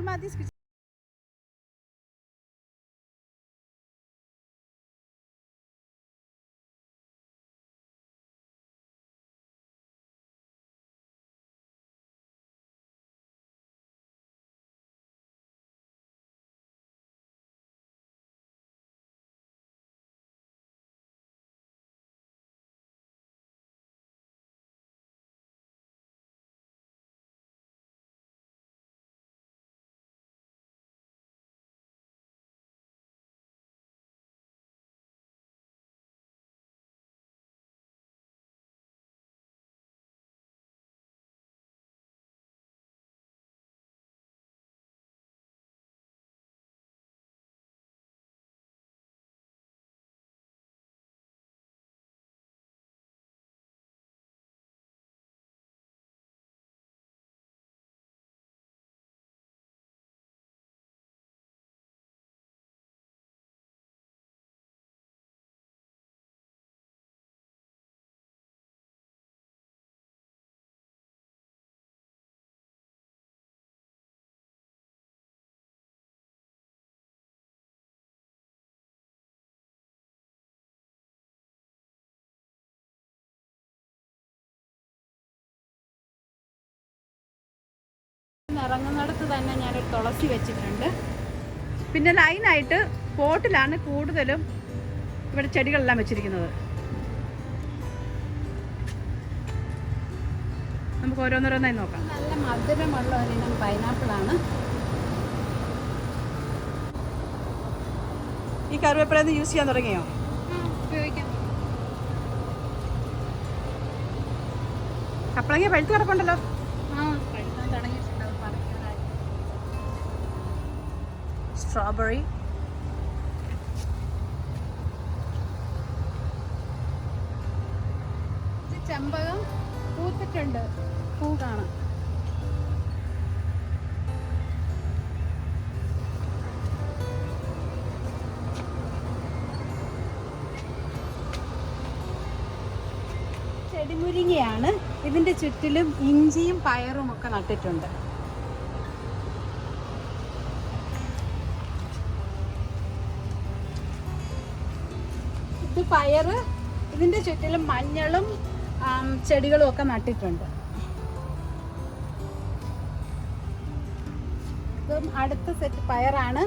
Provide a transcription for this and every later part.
Mol Mathew's kitchen. ഇറങ്ങുന്നിടത്ത് തന്നെ ഞാനൊരു തുളസി വെച്ചിട്ടുണ്ട്. പിന്നെ ലൈനായിട്ട് പോട്ടിലാണ് കൂടുതലും ഇവിടെ ചെടികളെല്ലാം വെച്ചിരിക്കുന്നത്. നമുക്ക് ഓരോന്നോരോന്നായി നോക്കാം. നല്ല മധുരമുള്ള ഒരിനം പൈനാപ്പിളാണ്. ഈ കറിവേപ്പില യൂസ് ചെയ്യാൻ തുടങ്ങിയോ? ഉപയോഗിക്കാം. കപ്പളങ്ങ പഴുത്ത് കിടപ്പുണ്ടല്ലോ. Strawberry. ചെമ്പകം പൂത്തിട്ടുണ്ട്. പൂ കാണാം. ചെടിമുരിങ്ങയാണ്. ഇതിന്റെ ചുറ്റിലും ഇഞ്ചിയും പയറും ഒക്കെ നട്ടിട്ടുണ്ട്. ഇത് പയറ്. ഇതിന്റെ ചുറ്റിലും മഞ്ഞളും ചെടികളും ഒക്കെ നട്ടിട്ടുണ്ട്. ഇതും അടുത്ത സെറ്റ് പയറാണ്.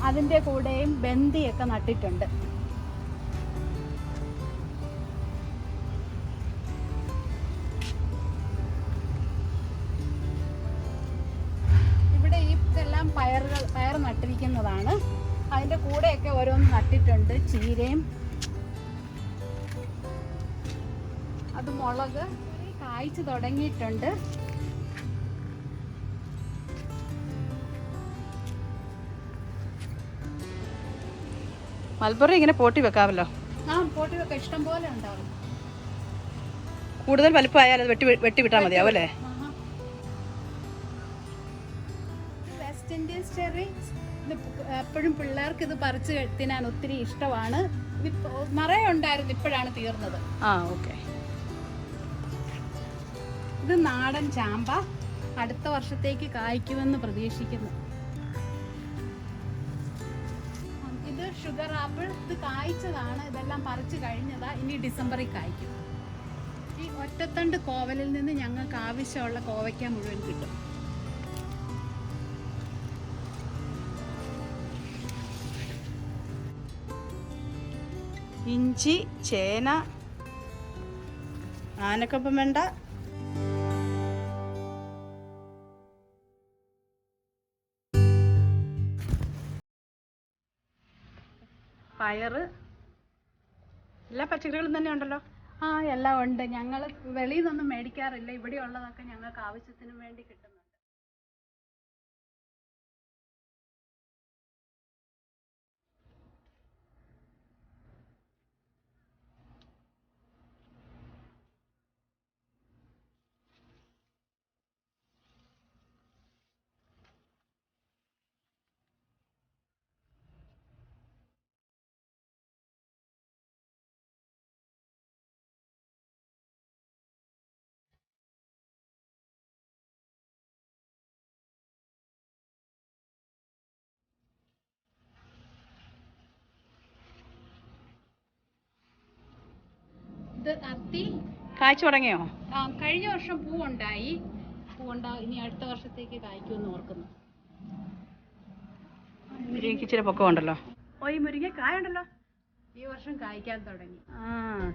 അതിന്റെ കൂടെയും ബന്ദിയൊക്കെ നട്ടിട്ടുണ്ട്. ഇവിടെ ഇതെല്ലാം പയർ നട്ടിരിക്കുന്നതാണ്. അതിന്റെ കൂടെയൊക്കെ ഓരോന്ന് നട്ടിട്ടുണ്ട്. ചീരയും അത് മുളക് കായ്ച്ചു തുടങ്ങിയിട്ടുണ്ട്. മൽബറി ഇങ്ങനെ പോട്ടി വെക്കാമല്ലോ. പോട്ടി വെക്കാം. ഇഷ്ടം പോലെ ഉണ്ടാവും. കൂടുതൽ വലുപ്പമായാൽ അത് വെട്ടി വിട്ടാൽ മതിയാവും അല്ലേ? വെസ്റ്റ് ഇന്ത്യൻ ചെറി എപ്പോഴും പിള്ളേർക്ക് ഇത് പറിച്ച് തിന്നാൻ ഒത്തിരി ഇഷ്ടമാണ്. നിറയെ ഉണ്ടായിരുന്നു, ഇപ്പോഴാണ് തീർന്നത്. ഓക്കെ. ഇത് നാടൻ ചാമ്പ. അടുത്ത വർഷത്തേക്ക് കായ്ക്കുമെന്ന് പ്രതീക്ഷിക്കുന്നു. ഇത് ഷുഗർ ആപ്പിൾ. ഇത് കായ്ച്ചതാണ്. ഇതെല്ലാം പറിച്ചു കഴിഞ്ഞതാ. ഇനി ഡിസംബറിൽ കായ്ക്കും. ഈ ഒറ്റത്തണ്ട് കോവലിൽ നിന്ന് ഞങ്ങൾക്ക് ആവശ്യമുള്ള കോവയ്ക്ക മുഴുവൻ കിട്ടും. ഇഞ്ചി, ചേന, ആനക്കൊപ്പം വേണ്ട, പയറ്, എല്ലാ പച്ചക്കറികളും തന്നെ ഉണ്ടല്ലോ. എല്ലാം ഉണ്ട്. ഞങ്ങൾ വെളിയിൽ നിന്നൊന്നും മേടിക്കാറില്ല. ഇവിടെ ഉള്ളതൊക്കെ ഞങ്ങൾക്ക് ആവശ്യത്തിന് വേണ്ടി കിട്ടും. ഇത് അത്തി കായ്ച്ചു തുടങ്ങിയോ? കഴിഞ്ഞ വർഷം പൂവുണ്ടായി. ഇനി അടുത്ത വർഷത്തേക്ക് കായ്ക്കുമെന്ന് ഓർക്കുന്നു. മുരിങ്ങയ്ക്ക് ഇച്ചിരി പൊക്കം ഉണ്ടല്ലോ. ഈ മുരിങ്ങ കായുണ്ടല്ലോ. ഈ വർഷം കായ്ക്കാൻ തുടങ്ങി.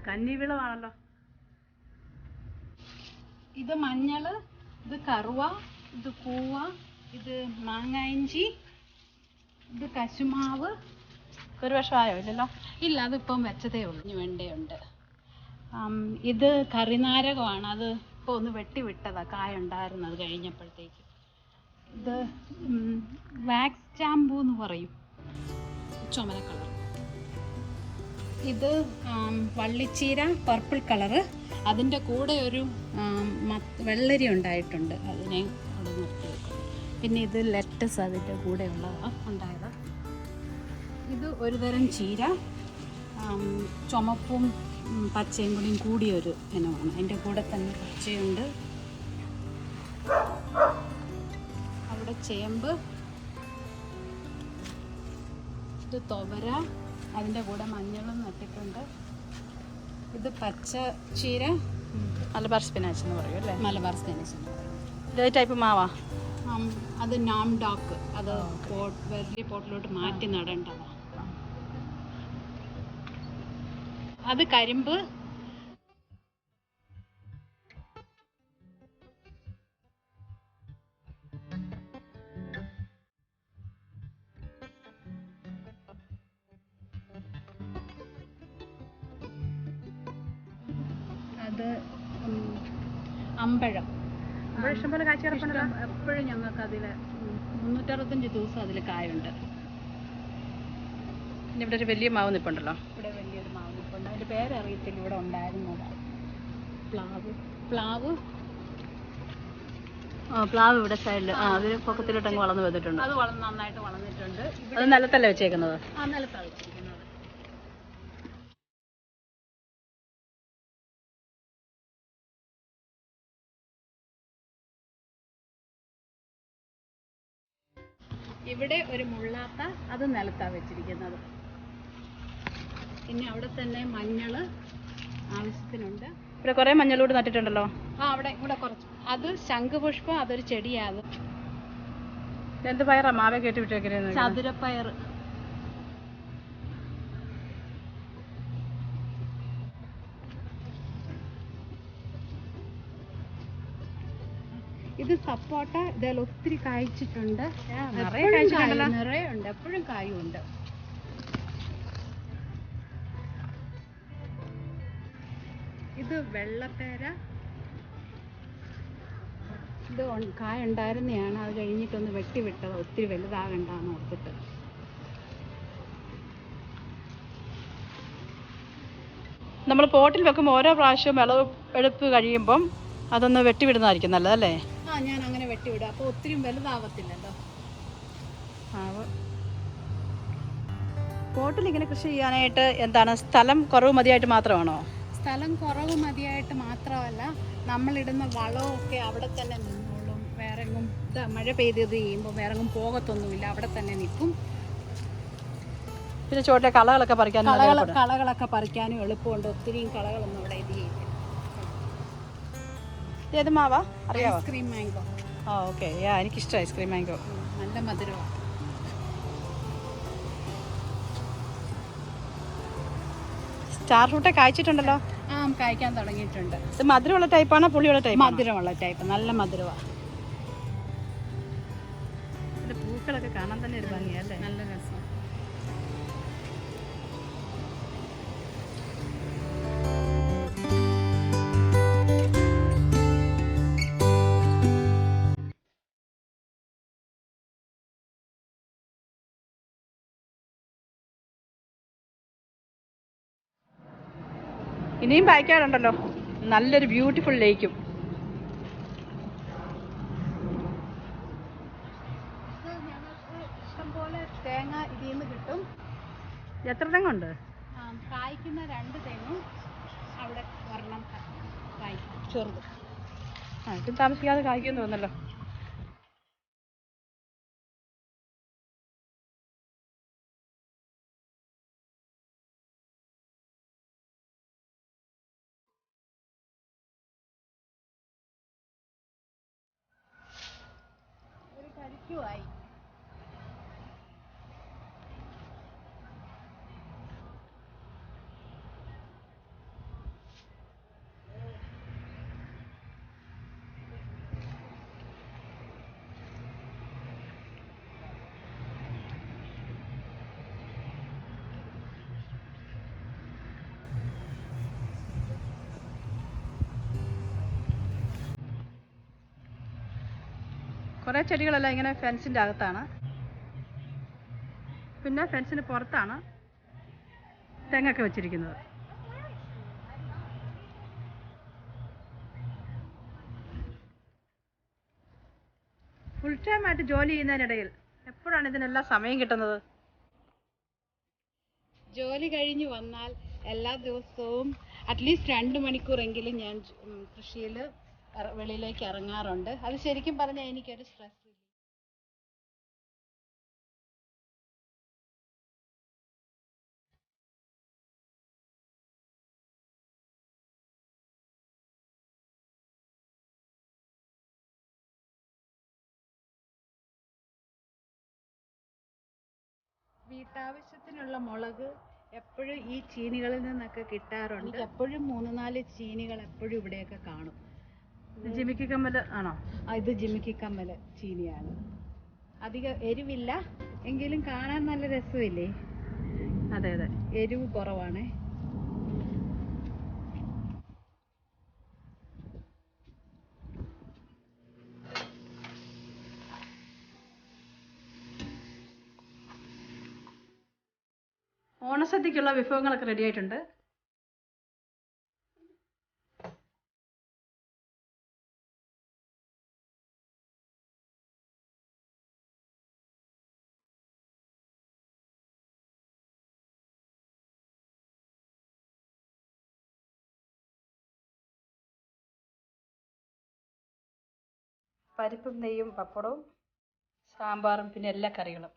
കന്നിവിളവാണല്ലോ. ഇത് മഞ്ഞള്, ഇത് കറുവ, ഇത് കൂവ, ഇത് മാങ്ങായിഞ്ചി, ഇത് കശുമാവ്. ഒരു വർഷമായോ? ഇല്ലല്ലോ. ഇല്ല, അതിപ്പം വെച്ചതേ ഉള്ളൂ. ഇനി വെണ്ടയുണ്ട്. ഇത് കറിനാരകമാണ്. അത് ഇപ്പോൾ ഒന്ന് വെട്ടിവിട്ടതാ, കായ ഉണ്ടായിരുന്നു അത് കഴിഞ്ഞപ്പോഴത്തേക്ക്. ഇത് വാക്സ് ചാമ്പൂ എന്ന് പറയും, ചുമല കളർ. ഇത് വള്ളിച്ചീര പർപ്പിൾ കളറ്. അതിൻ്റെ കൂടെ ഒരു വെള്ളരി ഉണ്ടായിട്ടുണ്ട്, അതിനെ അവിടെ നിർത്തി വെക്കും. പിന്നെ ഇത് ലെറ്റസ് അതിൻ്റെ കൂടെ ഉണ്ടായതാ. ഇത് ഒരു തരം ചീര, ചുമപ്പും പച്ചയും കൂടിയും കൂടിയൊരു ഇനമാണ്. അതിൻ്റെ കൂടെ തന്നെ പച്ചയുണ്ട്. അവിടെ ചേമ്പ്, ഇത് തുവര, അതിൻ്റെ കൂടെ മഞ്ഞളും നട്ടിട്ടുണ്ട്. ഇത് പച്ച ചീര, മലബാർ സ്പിനാച്ച് എന്ന് പറയും അല്ലേ? മലബാർ സ്പിനാച്ച് എന്ന് പറയും. ഇതേ ടൈപ്പ് മാവാ? അത് നാംഡോക്ക്. അത് വലിയ പോട്ടിലോട്ട് മാറ്റി നടേണ്ടതാണ്. അത് കരിമ്പ്. അത് അമ്പഴം. ഇഷ്ടംപോലെ കാഴ്ച കിടപ്പുണ്ടല്ലോ. എപ്പോഴും ഞങ്ങൾക്ക് അതിൽ 365 ദിവസം അതിൽ കായുണ്ട്. പിന്നെ ഇവിടെ ഒരു വലിയ മാവ് നിൽപ്പുണ്ടല്ലോ. ഇവിടെ വലിയൊരു മാവ് നിൽപ്പുണ്ട്. അതിൻ്റെ പേരറിയത്തില്ല, ഇവിടെ ഉണ്ടായിരുന്നതാണ്. പ്ലാവ്. പ്ലാവ് ഇവിടെ സൈഡിൽ അതിന് പൊക്കത്തിലോട്ടങ്ങ് വളർന്നു വന്നിട്ടുണ്ട്. അത് നന്നായിട്ട് വളർന്നിട്ടുണ്ട്. അത് നിലത്തല്ലേ വെച്ചേക്കുന്നത്? നിലത്താണ് വെച്ചിരിക്കുന്നത്. ഇവിടെ ഒരു മുള്ളാത്ത, അത് നിലത്താണ് വെച്ചിരിക്കുന്നത്. പിന്നെ അവിടെ തന്നെ മഞ്ഞള് ആവശ്യത്തിനുണ്ട്. ഇവിടെ കുറെ മഞ്ഞളൂട് നട്ടിട്ടുണ്ടല്ലോ. അവിടെ ഇവിടെ കുറച്ച്. അത് ശംഖുപുഷ്പം, അതൊരു ചെടിയാണ്. എന്ത് പയറാ മാവേ കെട്ടി വിട്ടേക്കുന്നത്? ചതുരപ്പയർ. ഇത് സപ്പോട്ട. ഇതിൽ ഒത്തിരി കായ്ച്ചിട്ടുണ്ട്. നിറയെ ഉണ്ട്, എപ്പോഴും കായുണ്ട്. ഇത് വെള്ളപ്പേര. ഇത് കായ ഉണ്ടായിരുന്നതാണ്, അത് കഴിഞ്ഞിട്ടൊന്ന് വെട്ടിവിട്ടത്, ഒത്തിരി വലുതാകണ്ടെന്ന് ഓർത്തിട്ട്. നമ്മൾ പോട്ടിൽ വെക്കുമ്പോൾ ഓരോ പ്രാവശ്യവും വിളവെടുപ്പ് കഴിയുമ്പം അതൊന്ന് വെട്ടിവിടുന്നതായിരിക്കും നല്ലതല്ലേ? ഞാൻ അങ്ങനെ വെട്ടിവിടും, അപ്പോൾ ഒത്തിരി വലുതാവത്തില്ലല്ലോ. പോട്ടിൽ ഇങ്ങനെ കൃഷി ചെയ്യാനായിട്ട് എന്താണ്, സ്ഥലം കുറവ് മതിയായിട്ട് മാത്രമാണോ? സ്ഥലം കുറവ് മതിയായിട്ട് മാത്രമല്ല, നമ്മളിടുന്ന വളമൊക്കെ അവിടെ തന്നെ നിന്നോളും. വേറെങ്ങും മഴ പെയ്തത് ചെയ്യുമ്പോൾ വേറെങ്ങും പോകത്തൊന്നുമില്ല, അവിടെ തന്നെ നിൽക്കും. പിന്നെ ചോട്ടിലെ കളകളൊക്കെ പറിക്കാനും എളുപ്പമുണ്ട്. ഒത്തിരിയും കളകളൊന്നും അവിടെ ഇത് ചെയ്യില്ല. ഏത് മാവാ അറിയാമോ? Ice cream mango. ഓക്കെ, എനിക്കിഷ്ടം ഐസ്ക്രീം മാംഗോ. നല്ല മധുരമാണ്. Star fruit കായ്ച്ചിട്ടുണ്ടല്ലോ. കായ്ക്കാൻ തുടങ്ങിയിട്ടുണ്ട്. ഇത് മധുരമുള്ള ടൈപ്പാണോ പുളിയുള്ള ടൈപ്പ്? മധുരമുള്ള ടൈപ്പ്, നല്ല മധുരമാണ്. പൂക്കളൊക്കെ കാണാൻ തന്നെ ഒരു ഭംഗിയല്ലേ? നല്ല രസം. ഇനിയും കായ്ക്കാറുണ്ടല്ലോ. നല്ലൊരു ബ്യൂട്ടിഫുൾ ലേക്കും. ഇഷ്ടംപോലെ തേങ്ങ ഇതിൽ നിന്ന് കിട്ടും. എത്ര തെങ്ങുണ്ട്? കായ്ക്കുന്ന 2 തെങ്ങും അവിടെ ഒരെണ്ണം കായ്ക്കും, ചെറുത്. ഇതും താമസിക്കാതെ കായ്ക്കുമെന്ന് തോന്നല്ലോ. ശരിക്കുമായി. കുറേ ചെടികളെല്ലാം ഇങ്ങനെ ഫെൻസിൻ്റെ അകത്താണ്. പിന്നെ ഫെൻസിന് പുറത്താണ് തെങ്ങൊക്കെ വെച്ചിരിക്കുന്നത്. ഫുൾ ടൈം ആയിട്ട് ജോലി ചെയ്യുന്നതിനിടയിൽ എപ്പോഴാണ് ഇതിനെല്ലാം സമയം കിട്ടുന്നത്? ജോലി കഴിഞ്ഞ് വന്നാൽ എല്ലാ ദിവസവും അറ്റ്ലീസ്റ്റ് 2 മണിക്കൂറെങ്കിലും ഞാൻ കൃഷിയിൽ വെളിയിലേക്ക് ഇറങ്ങാറുണ്ട്. അത് ശരിക്കും പറഞ്ഞാൽ എനിക്കൊരു സ്ട്രെസ് റിലീഫ്. വീട്ടാവശ്യത്തിനുള്ള മുളക് എപ്പോഴും ഈ ചീനികളിൽ നിന്നൊക്കെ കിട്ടാറുണ്ട്. എനിക്ക് എപ്പോഴും 3-4 ചീനികൾ എപ്പോഴും ഇവിടെയൊക്കെ കാണും. ജിമിക്കി കമ്മൽ ആണോ? ഇത് ജിമിക്കി കമ്മൽ ചീനിയാണ്. അധികം എരിവില്ല, എങ്കിലും കാണാൻ നല്ല രസമില്ലേ? അതെ അതെ, എരിവ് കുറവാണ്. ഓണസദ്യക്കുള്ള വിഭവങ്ങളൊക്കെ റെഡി ആയിട്ടുണ്ട്. പരിപ്പും നെയ്യും പപ്പടവും സാമ്പാറും പിന്നെ എല്ലാ കറികളും.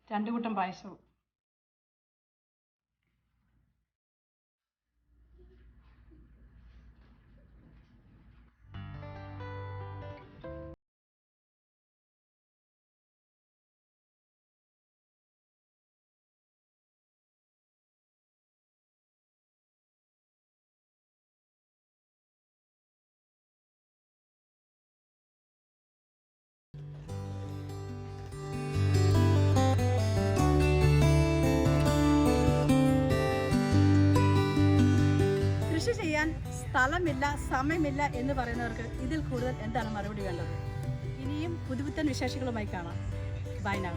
2 കൂട്ടം പായസവും. കൃഷി ചെയ്യാൻ സ്ഥലമില്ല, സമയമില്ല എന്ന് പറയുന്നവർക്ക് ഇതിൽ കൂടുതൽ എന്താണ് മറുപടി വേണ്ടത്? ഇനിയും പുതുപുത്തൻ വിശേഷങ്ങളുമായി കാണാം. Buy now.